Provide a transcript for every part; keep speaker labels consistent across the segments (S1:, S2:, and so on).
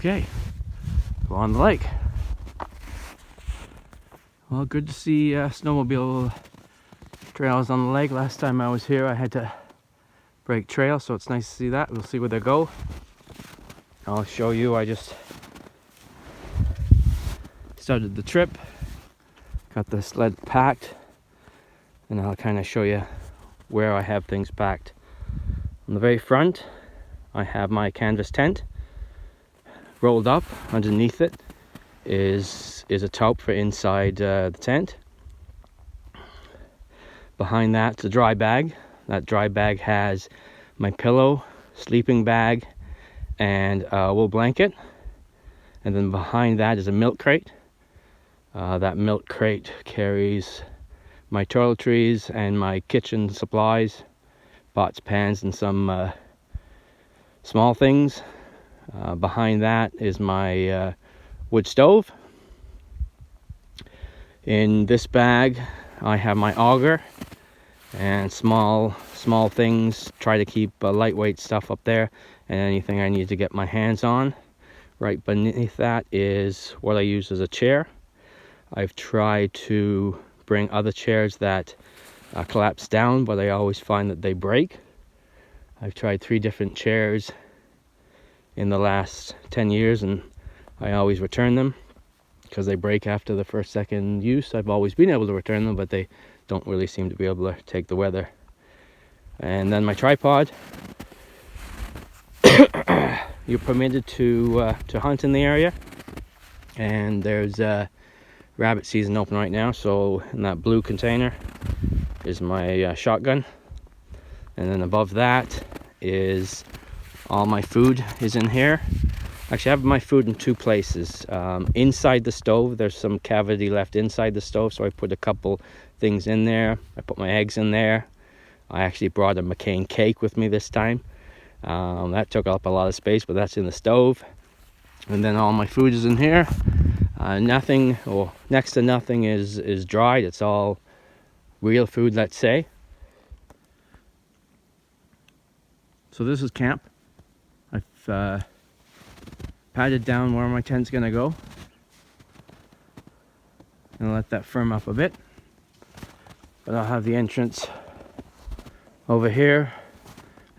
S1: Okay, go on the lake. Well, good to see snowmobile trails on the lake. Last time I was here I had to break trail, so it's nice to see that. We'll see where they go. I'll show you. I just started the trip, got the sled packed, and I'll kind of show you where I have things packed. On the very front I have my canvas tent. Rolled up underneath it is a tarp for inside the tent. Behind that's a dry bag. That dry bag has my pillow, sleeping bag, and a wool blanket. And then behind that is a milk crate. That milk crate carries my toiletries and my kitchen supplies, pots, pans, and some small things. Behind that is my wood stove. In this bag I have my auger and small things. Try to keep lightweight stuff up there and anything I need to get my hands on. Right beneath that is what I use as a chair. I've tried to bring other chairs that collapse down, but I always find that they break. I've tried 3 different chairs in the last 10 years and I always return them because they break after the second use. I've always been able to return them, but they don't really seem to be able to take the weather. And then my tripod. You're permitted to hunt in the area, and there's rabbit season open right now, so in that blue container is my shotgun, and then above that is all my food is in here. Actually, I have my food in 2 places. Inside the stove, there's some cavity left inside the stove, so I put a couple things in there. I put my eggs in there. I actually brought a McCain cake with me this time. That took up a lot of space, but that's in the stove. And then all my food is in here. Nothing, or next to nothing, is dried. It's all real food, let's say. So this is camp. I've patted down where my tent's gonna go. Gonna let that firm up a bit. But I'll have the entrance over here.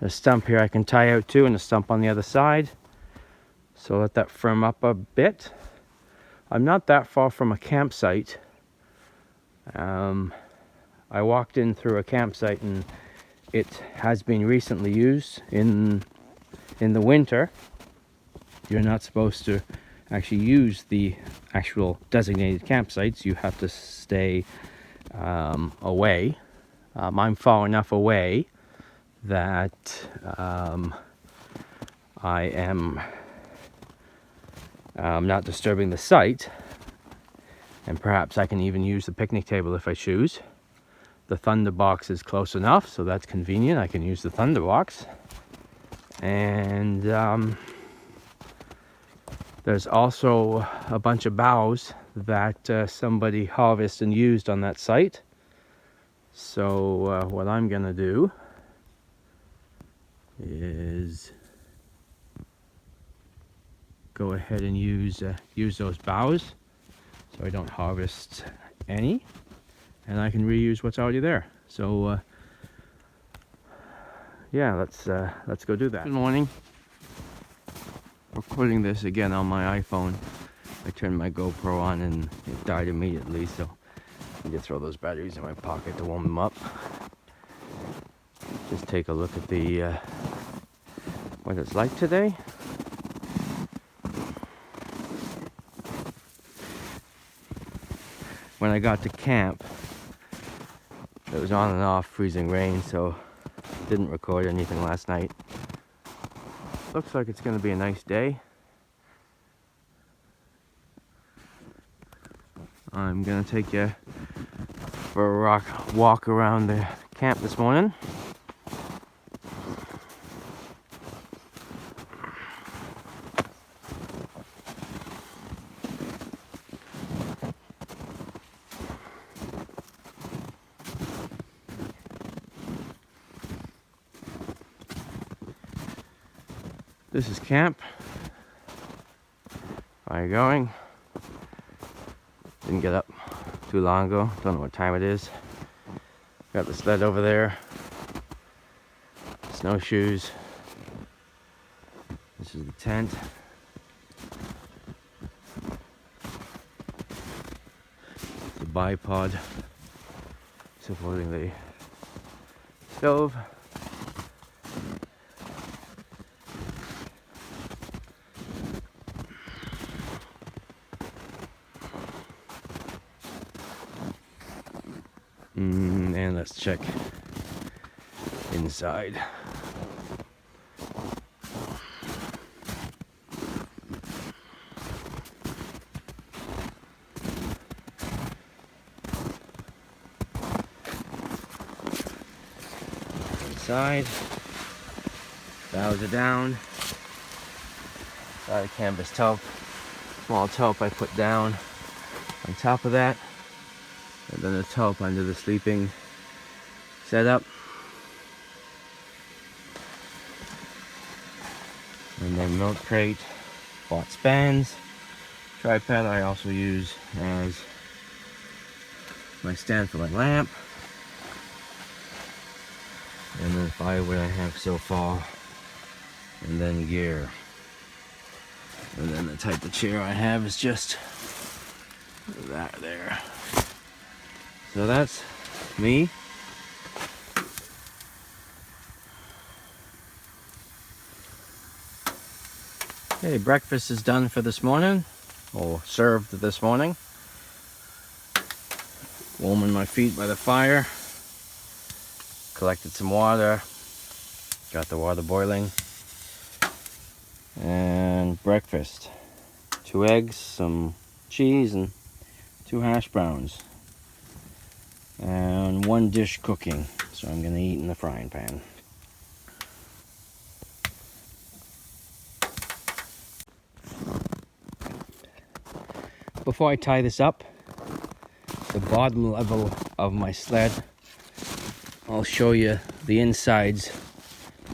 S1: A stump here I can tie out to, and a stump on the other side. So let that firm up a bit. I'm not that far from a campsite. I walked in through a campsite and it has been recently used. In the winter, you're not supposed to actually use the actual designated campsites. You have to stay away. I'm far enough away that I am not disturbing the site, and perhaps I can even use the picnic table if I choose. The thunder box is close enough, so that's convenient. I can use the thunder box. And there's also a bunch of boughs that somebody harvested and used on that site. So what I'm gonna do is go ahead and use those boughs, so I don't harvest any, and I can reuse what's already there. So yeah, let's go do that. Good morning. Recording this again on my iPhone. I turned my GoPro on and it died immediately, so I need to throw those batteries in my pocket to warm them up. Just take a look at the what it's like today. When I got to camp, it was on and off freezing rain, so didn't record anything last night. Looks like it's going to be a nice day. I'm going to take you for a walk around the camp this morning. This is camp. Fire going. Didn't get up too long ago. Don't know what time it is. Got the sled over there. Snowshoes. This is the tent. The bipod supporting the stove. And let's check inside. Inside, boughs are down. Got a canvas top, small top I put down on top of that, and then a top under the sleeping setup, and then milk crate, bought spans, tripod I also use as my stand for my lamp, and then firewood I have so far, and then gear, and then the type of chair I have is just that there. So that's me. Okay, breakfast is done for this morning, or served this morning. Warming my feet by the fire. Collected some water. Got the water boiling. And breakfast. 2 eggs, some cheese, and 2 hash browns. And 1 dish cooking. So I'm gonna eat in the frying pan. Before I tie this up, the bottom level of my sled, I'll show you the insides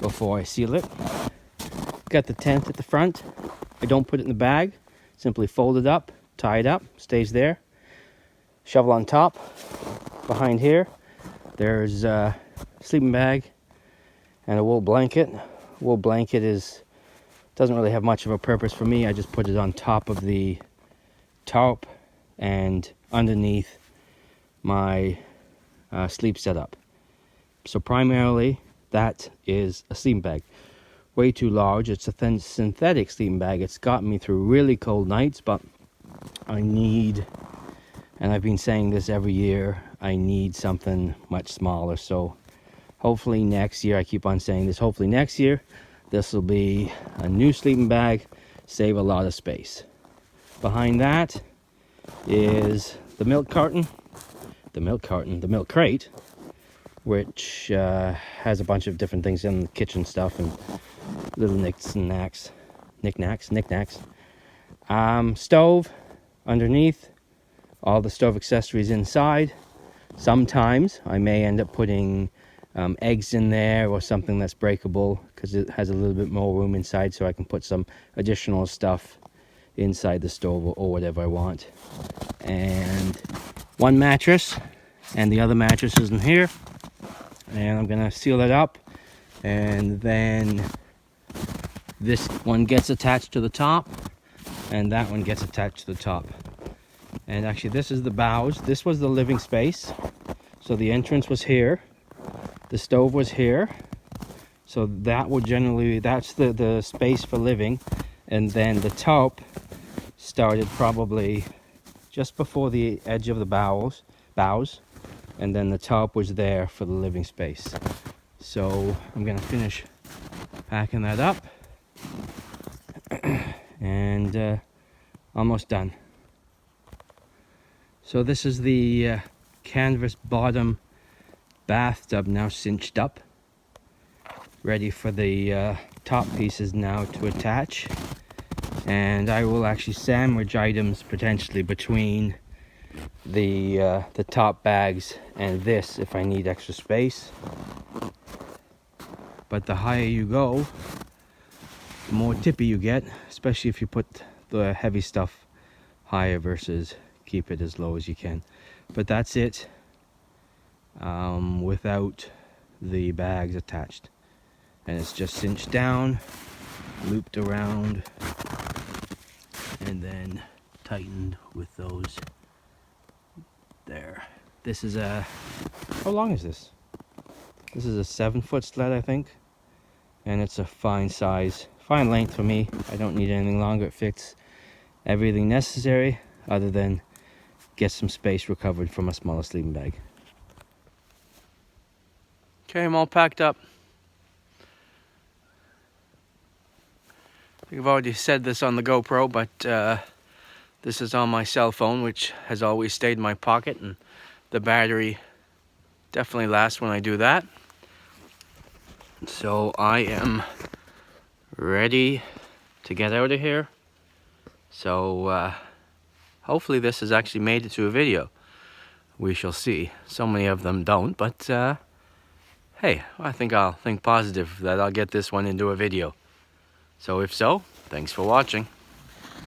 S1: before I seal it. Got the tent at the front. I don't put it in the bag, simply fold it up, tie it up, stays there. Shovel on top. Behind here, there's a sleeping bag and a wool blanket. Wool blanket doesn't really have much of a purpose for me. I just put it on top of the tarp and underneath my sleep setup. So primarily that is a sleeping bag. Way too large. It's a thin synthetic sleeping bag. It's gotten me through really cold nights, but I need, and I've been saying this every year, I need something much smaller. So hopefully next year, I keep on saying this, hopefully next year this will be a new sleeping bag, save a lot of space. Behind that is the milk carton, the milk crate, which has a bunch of different things in the kitchen stuff and little knickknacks. Stove underneath, all the stove accessories inside. Sometimes I may end up putting eggs in there or something that's breakable because it has a little bit more room inside, so I can put some additional stuff inside the stove or whatever I want. And 1 mattress, and the other mattress is in here, and I'm gonna seal it up, and then this one gets attached to the top and that one gets attached to the top. And actually this is the bows. This was the living space, so the entrance was here, the stove was here, so that would generally, that's the space for living. And then the top started probably just before the edge of the bows, and then the top was there for the living space. So I'm gonna finish packing that up and almost done. So this is the canvas bottom bathtub now cinched up, ready for the top pieces now to attach. And I will actually sandwich items potentially between the top bags and this if I need extra space. But the higher you go, the more tippy you get, especially if you put the heavy stuff higher versus keep it as low as you can. But that's it, without the bags attached, and it's just cinched down, looped around, and then tightened with those there. This is a, how long is this? This is a 7-foot sled, I think, and it's a fine size, fine length for me. I don't need anything longer. It fits everything necessary other than get some space recovered from a smaller sleeping bag. Okay, I'm all packed up. I think I've already said this on the GoPro, but this is on my cell phone, which has always stayed in my pocket, and the battery definitely lasts when I do that. So I am ready to get out of here. So hopefully this has actually made it to a video. We shall see. So many of them don't, but hey, I think I'll think positive that I'll get this one into a video. So if so, thanks for watching.